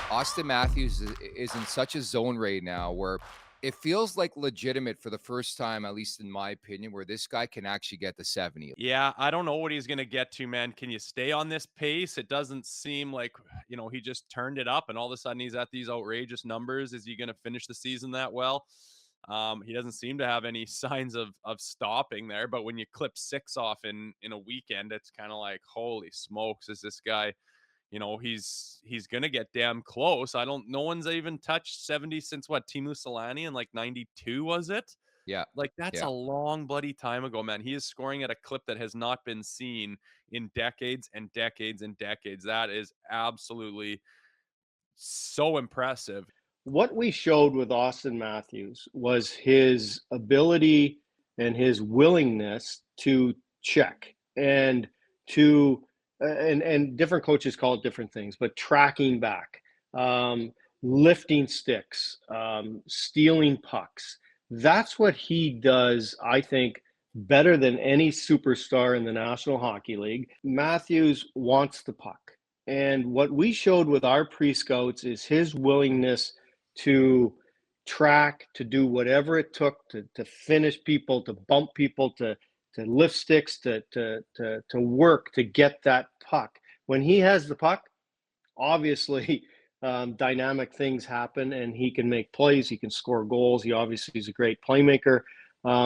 Austin Matthews is in such a zone right now where it feels like legitimate for the first time, at least in my opinion, where this guy can actually get the 70. Yeah, I don't know what he's going to get to, man. Can you stay on this pace? It doesn't seem like, he just turned it up and all of a sudden he's at these outrageous numbers. Is he going to finish the season that well? He doesn't seem to have any signs of stopping there, but when you clip 6 off in a weekend, it's kind of like, holy smokes, is this guy, he's going to get damn close. No one's even touched 70 since what, Timu Solani in like 92, was it? Yeah. Like, that's Yeah. a long bloody time ago, man. He is scoring at a clip that has not been seen in decades and decades and decades. That is absolutely so impressive. What we showed with Austin Matthews was his ability and his willingness to check and to and different coaches call it different things, but tracking back, lifting sticks, stealing pucks. That's what he does, I think, better than any superstar in the National Hockey League. Matthews wants the puck. And what we showed with our pre-scouts is his willingness to track, to do whatever it took to finish people, to bump people, to lift sticks, to work to get that puck. When he has the puck, obviously dynamic things happen and he can make plays, he can score goals. He obviously is a great playmaker.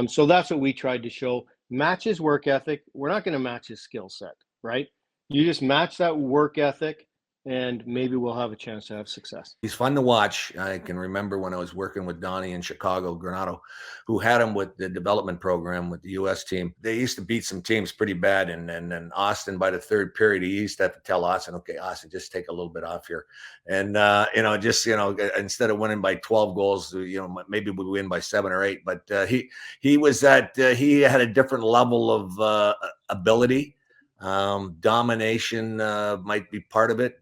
So that's what we tried to show. Match his work ethic. We're not going to match his skill set, right? You just match that work ethic and maybe we'll have a chance to have success. He's fun to watch. I can remember when I was working with Donnie in Chicago, Granado, who had him with the development program with the U.S. team. They used to beat some teams pretty bad. And then Austin, by the third period, he used to have to tell Austin, okay, Austin, just take a little bit off here. And, instead of winning by 12 goals, maybe we win by 7 or 8. But he had a different level of ability. Domination might be part of it.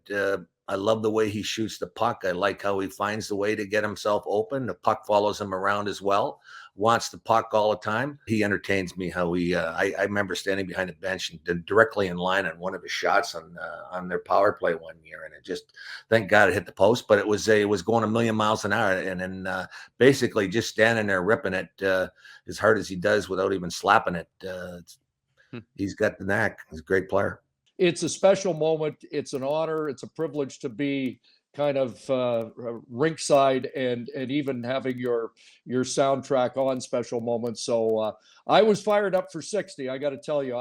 I love the way he shoots the puck. I like how he finds the way to get himself open. The puck follows him around as well. Wants the puck all the time. He entertains me. How I remember standing behind the bench and directly in line on one of his shots on their power play one year, and it just, thank God it hit the post. But it was going a million miles an hour, and then basically just standing there ripping it as hard as he does without even slapping it. He's got the knack. He's a great player. It's a special moment. It's an honor. It's a privilege to be kind of rinkside and even having your soundtrack on special moments. So I was fired up for 60. I got to tell you,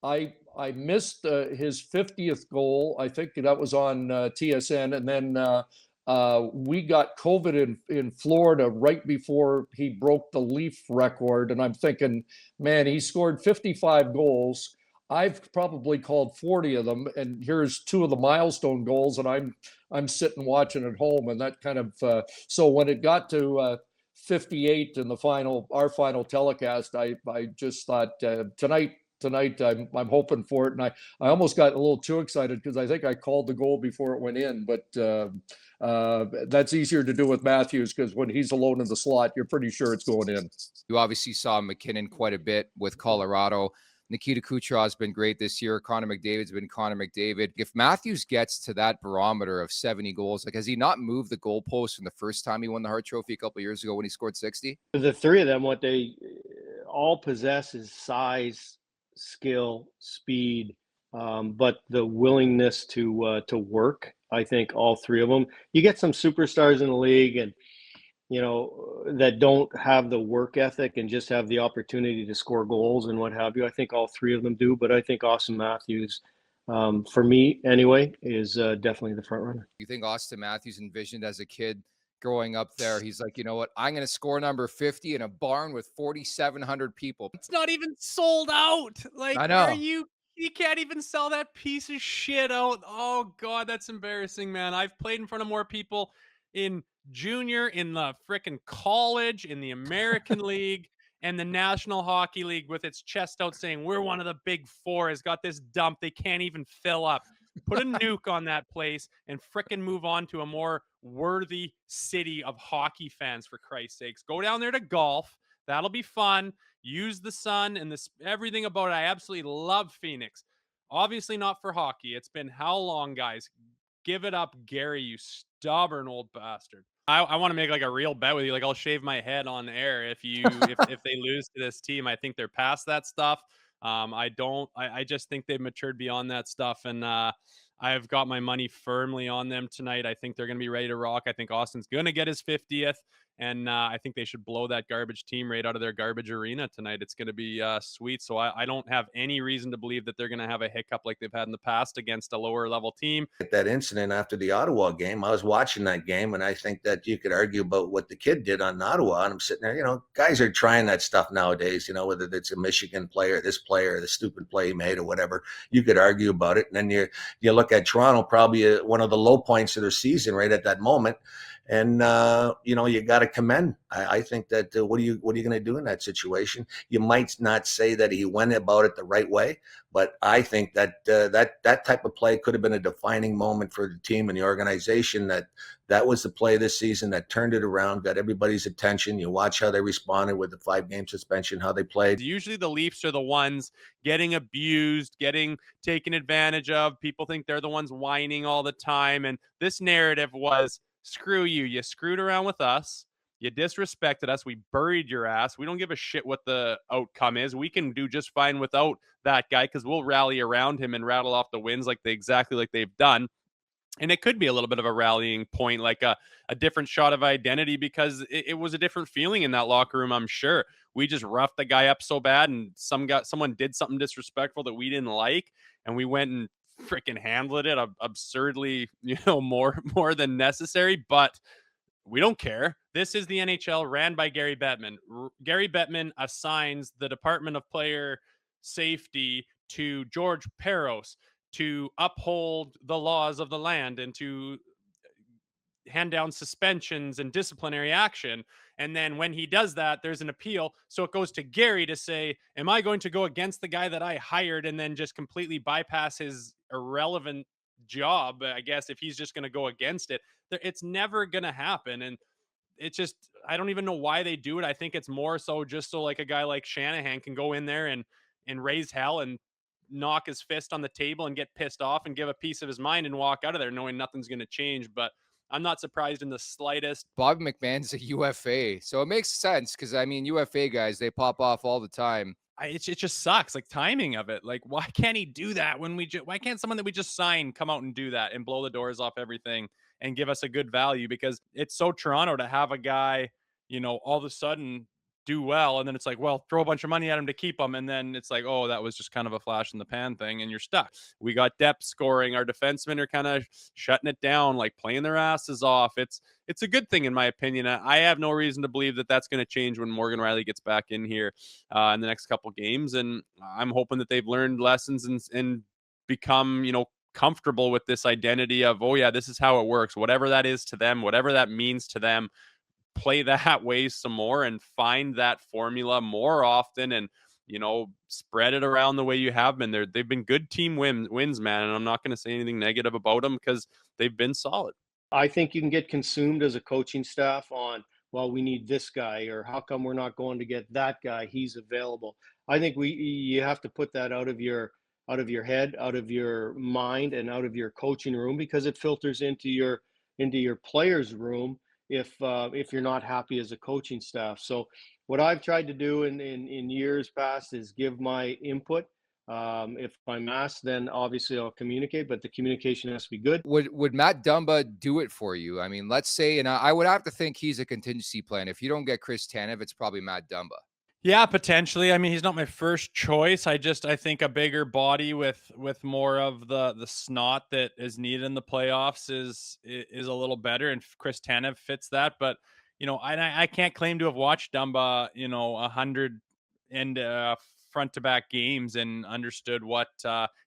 I missed his 50th goal. I think that was on TSN, and then we got COVID in Florida right before he broke the Leaf record. And I'm thinking, man, he scored 55 goals. I've probably called 40 of them, and here's 2 of the milestone goals, and I'm sitting watching at home, and that kind of so when it got to 58 in our final telecast, I just thought tonight I'm hoping for it, and I almost got a little too excited because I think I called the goal before it went in, but that's easier to do with Matthews because when he's alone in the slot, you're pretty sure it's going in. You obviously saw McKinnon quite a bit with Colorado. Nikita Kucherov's been great this year. Connor McDavid's been Connor McDavid. If Matthews gets to that barometer of 70 goals, like, has he not moved the goalpost from the first time he won the Hart Trophy a couple of years ago when he scored 60? The 3 of them, what they all possess is size, skill, speed, but the willingness to work. I think all 3 of them. You get some superstars in the league, and that don't have the work ethic and just have the opportunity to score goals and what have you. I think all 3 of them do, but I think Austin Matthews, for me anyway, is definitely the front runner. You think Austin Matthews envisioned as a kid growing up there, he's like, you know what, I'm going to score number 50 in a barn with 4,700 people. It's not even sold out. Like, I know. you can't even sell that piece of shit out. Oh God, that's embarrassing, man. I've played in front of more people in junior, in the frickin' college, in the American League, and the National Hockey League with its chest out saying we're one of the big 4 has got this dump they can't even fill up. Put a nuke on that place and frickin' move on to a more worthy city of hockey fans, for Christ's sakes. Go down there to golf. That'll be fun. Use the sun and this everything about it. I absolutely love Phoenix. Obviously not for hockey. It's been how long, guys? Give it up, Gary, you stubborn old bastard. I want to make like a real bet with you. Like I'll shave my head on air if they lose to this team. I think they're past that stuff. I just think they've matured beyond that stuff. And I've got my money firmly on them tonight. I think they're going to be ready to rock. I think Austin's going to get his 50th. And I think they should blow that garbage team right out of their garbage arena tonight. It's going to be sweet. So I don't have any reason to believe that they're going to have a hiccup like they've had in the past against a lower level team. That incident after the Ottawa game, I was watching that game, and I think that you could argue about what the kid did on Ottawa. And I'm sitting there, guys are trying that stuff nowadays, whether it's a Michigan player, the stupid play he made or whatever. You could argue about it. And then you look at Toronto, probably one of the low points of their season right at that moment. And, you got to commend. I think that what are you going to do in that situation? You might not say that he went about it the right way, but I think that that type of play could have been a defining moment for the team and the organization. That was the play this season that turned it around, got everybody's attention. You watch how they responded with the 5-game suspension, how they played. Usually the Leafs are the ones getting abused, getting taken advantage of. People think they're the ones whining all the time. And this narrative was, screw you. You screwed around with us. You disrespected us. We buried your ass. We don't give a shit what the outcome is. We can do just fine without that guy because we'll rally around him and rattle off the wins exactly like they've done. And it could be a little bit of a rallying point, like a different shot of identity, because it was a different feeling in that locker room, I'm sure. We just roughed the guy up so bad, and someone did something disrespectful that we didn't like, and we went and freaking handled it absurdly, more than necessary. But we don't care. This is the NHL ran by Gary Bettman. Gary Bettman assigns the Department of Player Safety to George Peros to uphold the laws of the land and to hand down suspensions and disciplinary action. And then when he does that, there's an appeal. So it goes to Gary to say, am I going to go against the guy that I hired and then just completely bypass his irrelevant job, I guess, if he's just going to go against it? It's never going to happen. And it's just, I don't even know why they do it. I think it's more so just so like a guy like Shanahan can go in there and raise hell and knock his fist on the table and get pissed off and give a piece of his mind and walk out of there knowing nothing's going to change. But I'm not surprised in the slightest. Bobby McMahon's a UFA, so it makes sense because, UFA guys, they pop off all the time. It just sucks, like timing of it. Like, why can't he do that when why can't someone that we just signed come out and do that and blow the doors off everything and give us a good value? Because it's so Toronto to have a guy, all of a sudden do well, and then it's like, well, throw a bunch of money at him to keep him, and then it's like, oh, that was just kind of a flash in the pan thing, and you're stuck. We got depth scoring. Our defensemen are kind of shutting it down, like playing their asses off. It's a good thing in my opinion. I have no reason to believe that that's going to change when Morgan Riley gets back in here in the next couple games, and I'm hoping that they've learned lessons and become, comfortable with this identity of, oh yeah, this is how it works, whatever that is to them, whatever that means to them. Play that way some more and find that formula more often and, spread it around the way you have been. They've been good team wins, man. And I'm not going to say anything negative about them because they've been solid. I think you can get consumed as a coaching staff on, well, we need this guy, or how come we're not going to get that guy? He's available. I think you have to put that out of your head, out of your mind, and out of your coaching room, because it filters into your players' room if you're not happy as a coaching staff. So what I've tried to do in years past is give my input. If I'm asked, then obviously I'll communicate, but the communication has to be good. Would Matt Dumba do it for you? Let's say, and I would have to think he's a contingency plan. If you don't get Chris Tanev, it's probably Matt Dumba. Yeah, potentially. He's not my first choice. I think a bigger body with more of the snot that is needed in the playoffs is a little better, and Chris Tanev fits that. But I can't claim to have watched Dumba 100 and front to back games and understood what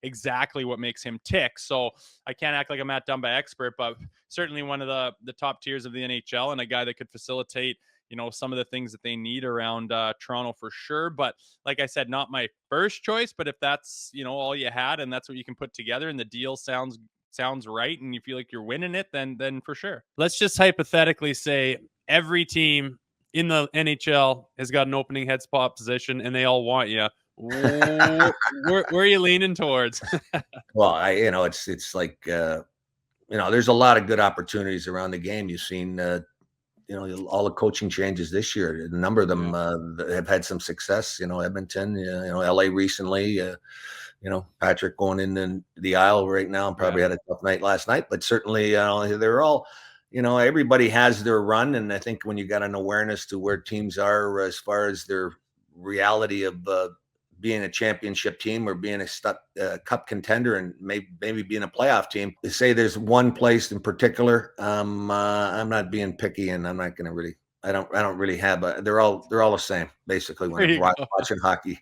exactly what makes him tick. So I can't act like a Matt Dumba expert, but certainly one of the top tiers of the NHL and a guy that could facilitate some of the things that they need around Toronto for sure. But like I said, not my first choice, but if that's, all you had and that's what you can put together and the deal sounds right and you feel like you're winning it, then for sure. Let's just hypothetically say every team in the NHL has got an opening head spot position and they all want you. Where are you leaning towards? Well, it's like, there's a lot of good opportunities around the game. You've seen, all the coaching changes this year. A number of them have had some success. Edmonton, LA recently. Patrick going in the aisle right now and probably had a tough night last night, but certainly, they're all, everybody has their run. And I think when you got an awareness to where teams are as far as their reality of being a championship team or being a cup contender and maybe being a playoff team, to say there's one place in particular, I'm not being picky, and I'm not going to really, I don't really have they're all the same basically when I'm watching hockey.